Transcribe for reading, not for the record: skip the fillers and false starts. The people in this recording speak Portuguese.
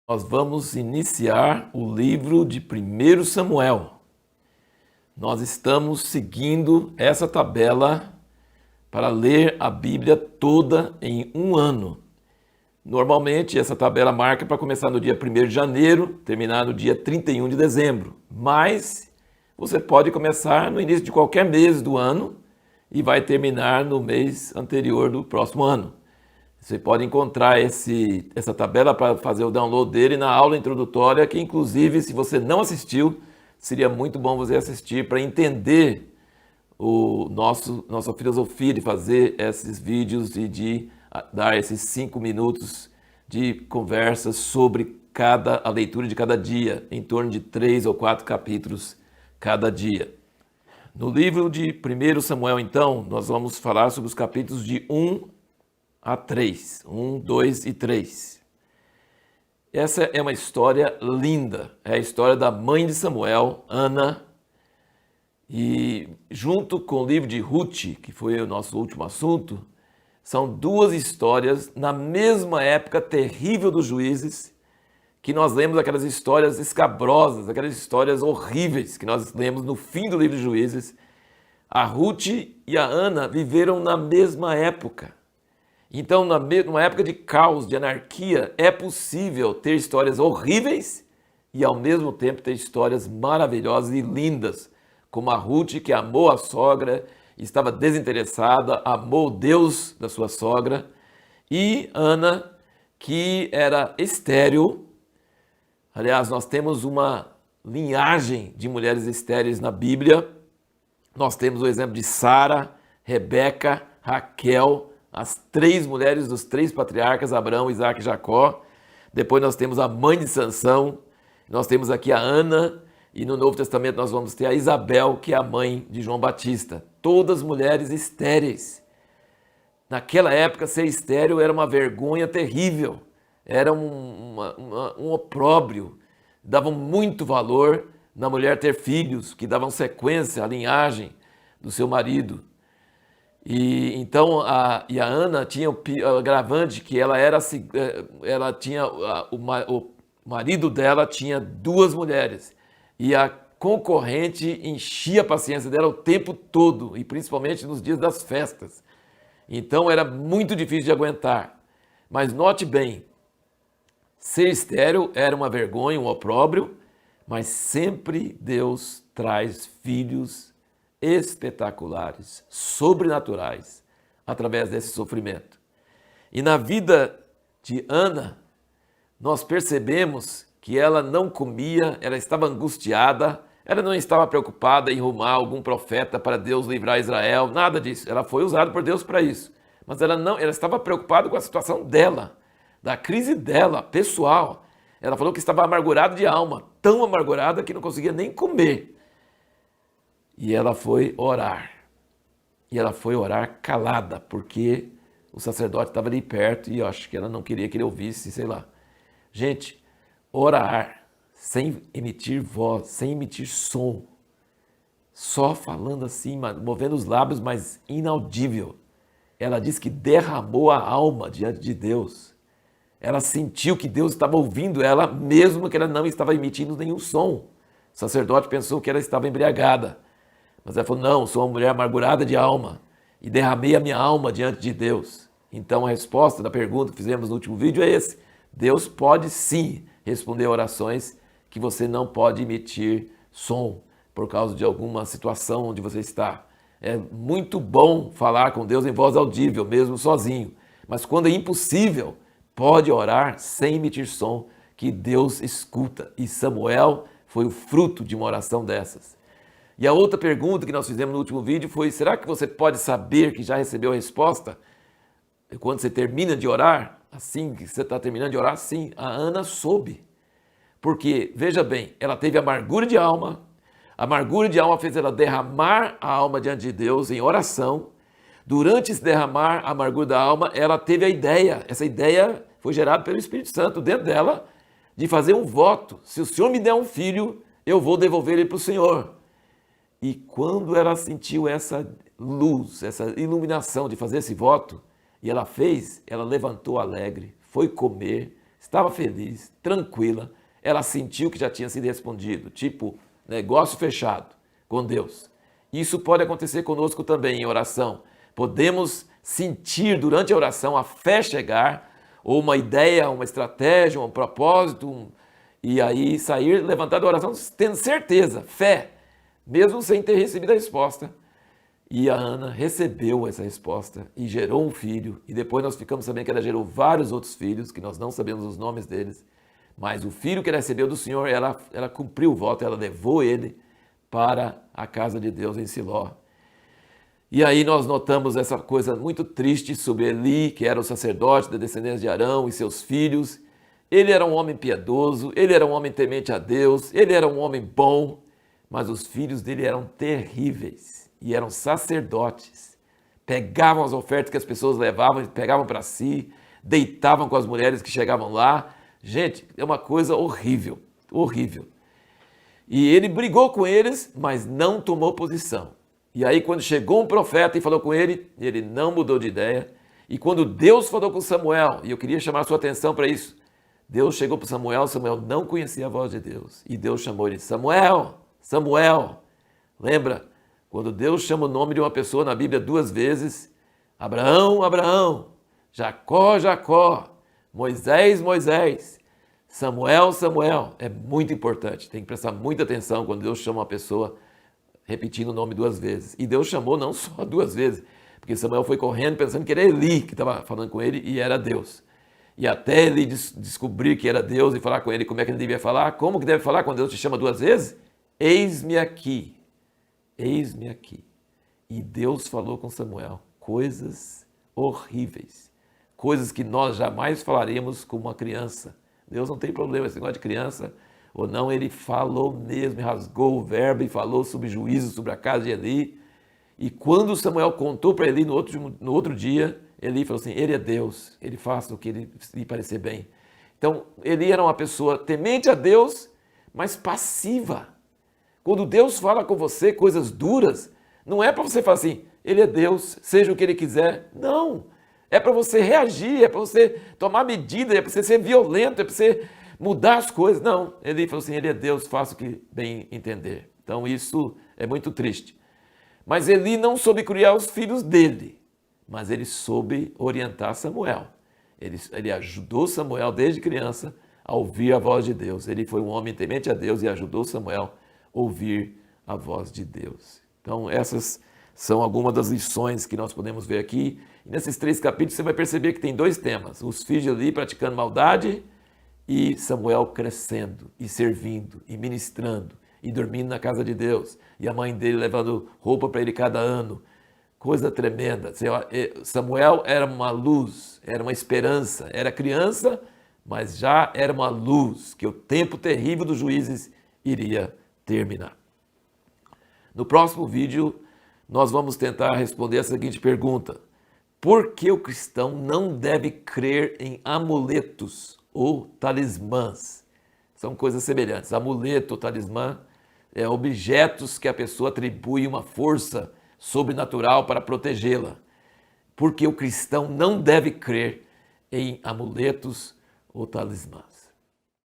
Nós vamos iniciar o livro de 1 Samuel. Nós estamos seguindo essa tabela para ler a Bíblia toda em um ano. Normalmente essa tabela marca para começar no dia 1º de janeiro, terminar no dia 31 de dezembro. Mas você pode começar no início de qualquer mês do ano e vai terminar no mês anterior do próximo ano. Você pode encontrar essa tabela para fazer o download dele na aula introdutória, que inclusive, se você não assistiu, seria muito bom você assistir para entender nossa filosofia de fazer esses vídeos e de dar esses 5 minutos de conversa sobre a leitura de cada dia, em torno de 3 ou 4 capítulos cada dia. No livro de 1 Samuel, então, nós vamos falar sobre os capítulos de 1 a 3, 1, 2 e 3. Essa é uma história linda, é a história da mãe de Samuel, Ana, e junto com o livro de Ruth, que foi o nosso último assunto, são duas histórias na mesma época terrível dos juízes, que nós lemos aquelas histórias escabrosas, aquelas histórias horríveis que nós lemos no fim do livro de Juízes. A Ruth e a Ana viveram na mesma época. Então, numa época de caos, de anarquia, é possível ter histórias horríveis e, ao mesmo tempo, ter histórias maravilhosas e lindas, como a Ruth, que amou a sogra, estava desinteressada, amou Deus da sua sogra, e Ana, que era estéril. Aliás, nós temos uma linhagem de mulheres estéreis na Bíblia. Nós temos o exemplo de Sara, Rebeca, Raquel, as 3 mulheres dos 3 patriarcas, Abraão, Isaac e Jacó. Depois nós temos a mãe de Sansão, nós temos aqui a Ana, e no Novo Testamento nós vamos ter a Isabel, que é a mãe de João Batista. Todas mulheres estéreis. Naquela época, ser estéril era uma vergonha terrível, era um opróbrio. Davam muito valor na mulher ter filhos, que davam sequência à linhagem do seu marido. E então a Ana tinha o agravante que ela tinha o marido dela tinha 2 mulheres e a concorrente enchia a paciência dela o tempo todo e principalmente nos dias das festas. Então era muito difícil de aguentar. Mas note bem, ser estéril era uma vergonha, um opróbrio, mas sempre Deus traz filhos espetaculares, sobrenaturais, através desse sofrimento. E na vida de Ana, nós percebemos que ela não comia, ela estava angustiada, ela não estava preocupada em rumar algum profeta para Deus livrar Israel, nada disso. Ela foi usada por Deus para isso. Mas ela estava preocupada com a situação dela, da crise dela, pessoal. Ela falou que estava amargurada de alma, tão amargurada que não conseguia nem comer. E ela foi orar. E ela foi orar calada, porque o sacerdote estava ali perto e eu acho que ela não queria que ele ouvisse, sei lá. Gente, orar sem emitir voz, sem emitir som, só falando assim, movendo os lábios, mas inaudível. Ela disse que derramou a alma diante de Deus. Ela sentiu que Deus estava ouvindo ela, mesmo que ela não estava emitindo nenhum som. O sacerdote pensou que ela estava embriagada. Mas ela falou, não, sou uma mulher amargurada de alma e derramei a minha alma diante de Deus. Então a resposta da pergunta que fizemos no último vídeo é esse. Deus pode sim responder orações que você não pode emitir som por causa de alguma situação onde você está. É muito bom falar com Deus em voz audível, mesmo sozinho. Mas quando é impossível, pode orar sem emitir som, que Deus escuta. E Samuel foi o fruto de uma oração dessas. E a outra pergunta que nós fizemos no último vídeo foi, será que você pode saber que já recebeu a resposta? Quando você termina de orar, assim que você está terminando de orar, sim, a Ana soube. Porque, veja bem, ela teve amargura de alma, a amargura de alma fez ela derramar a alma diante de Deus em oração. Durante esse derramar a amargura da alma, ela teve a ideia, essa ideia foi gerada pelo Espírito Santo dentro dela, de fazer um voto. Se o Senhor me der um filho, eu vou devolver ele para o Senhor. E quando ela sentiu essa luz, essa iluminação de fazer esse voto, e ela fez, ela levantou alegre, foi comer, estava feliz, tranquila, ela sentiu que já tinha sido respondido, tipo, negócio fechado com Deus. Isso pode acontecer conosco também em oração. Podemos sentir durante a oração a fé chegar, ou uma ideia, uma estratégia, um propósito, e aí sair, levantar da oração tendo certeza, fé, mesmo sem ter recebido a resposta. E a Ana recebeu essa resposta e gerou um filho. E depois nós ficamos sabendo que ela gerou vários outros filhos, que nós não sabemos os nomes deles. Mas o filho que ela recebeu do Senhor, ela cumpriu o voto, ela levou ele para a casa de Deus em Siló. E aí nós notamos essa coisa muito triste sobre Eli, que era o sacerdote da descendência de Arão e seus filhos. Ele era um homem piedoso, ele era um homem temente a Deus, ele era um homem bom, mas os filhos dele eram terríveis e eram sacerdotes. Pegavam as ofertas que as pessoas levavam, pegavam para si, deitavam com as mulheres que chegavam lá. Gente, é uma coisa horrível, horrível. E ele brigou com eles, mas não tomou posição. E aí quando chegou um profeta e falou com ele, ele não mudou de ideia. E quando Deus falou com Samuel, e eu queria chamar a sua atenção para isso, Deus chegou para Samuel, Samuel não conhecia a voz de Deus. E Deus chamou ele, Samuel, Samuel. Lembra? Quando Deus chama o nome de uma pessoa na Bíblia 2 vezes, Abraão, Abraão, Jacó, Jacó, Moisés, Moisés, Samuel, Samuel. É muito importante, tem que prestar muita atenção quando Deus chama uma pessoa repetindo o nome 2 vezes. E Deus chamou não só 2 vezes, porque Samuel foi correndo pensando que era Eli que estava falando com ele e era Deus. E até ele descobrir que era Deus e falar com ele como é que ele devia falar, como que deve falar quando Deus te chama 2 vezes? Eis-me aqui. Eis-me aqui. E Deus falou com Samuel coisas horríveis, coisas que nós jamais falaremos com uma criança. Deus não tem problema, esse negócio de criança ou não, ele falou mesmo, rasgou o verbo e falou sobre juízo sobre a casa de Eli. E quando Samuel contou para Eli no outro dia, Eli falou assim, ele é Deus, ele faz o que lhe parecer bem. Então, Eli era uma pessoa temente a Deus, mas passiva. Quando Deus fala com você coisas duras, não é para você falar assim, ele é Deus, seja o que ele quiser. Não, é para você reagir, é para você tomar medida, é para você ser violento, é para você mudar as coisas. Não, ele falou assim, ele é Deus, faça o que bem entender. Então isso é muito triste. Mas Eli não soube criar os filhos dele, mas ele soube orientar Samuel. Ele ajudou Samuel desde criança a ouvir a voz de Deus. Ele foi um homem temente a Deus e ajudou Samuel ouvir a voz de Deus. Então essas são algumas das lições que nós podemos ver aqui. E nesses 3 capítulos você vai perceber que tem 2 temas. Os filhos de Eli praticando maldade e Samuel crescendo e servindo e ministrando e dormindo na casa de Deus. E a mãe dele levando roupa para ele cada ano. Coisa tremenda. Samuel era uma luz, era uma esperança. Era criança, mas já era uma luz que o tempo terrível dos juízes iria terminar. No próximo vídeo, nós vamos tentar responder a seguinte pergunta. Por que o cristão não deve crer em amuletos ou talismãs? São coisas semelhantes. Amuleto ou talismã é objetos que a pessoa atribui uma força sobrenatural para protegê-la. Porque o cristão não deve crer em amuletos ou talismãs.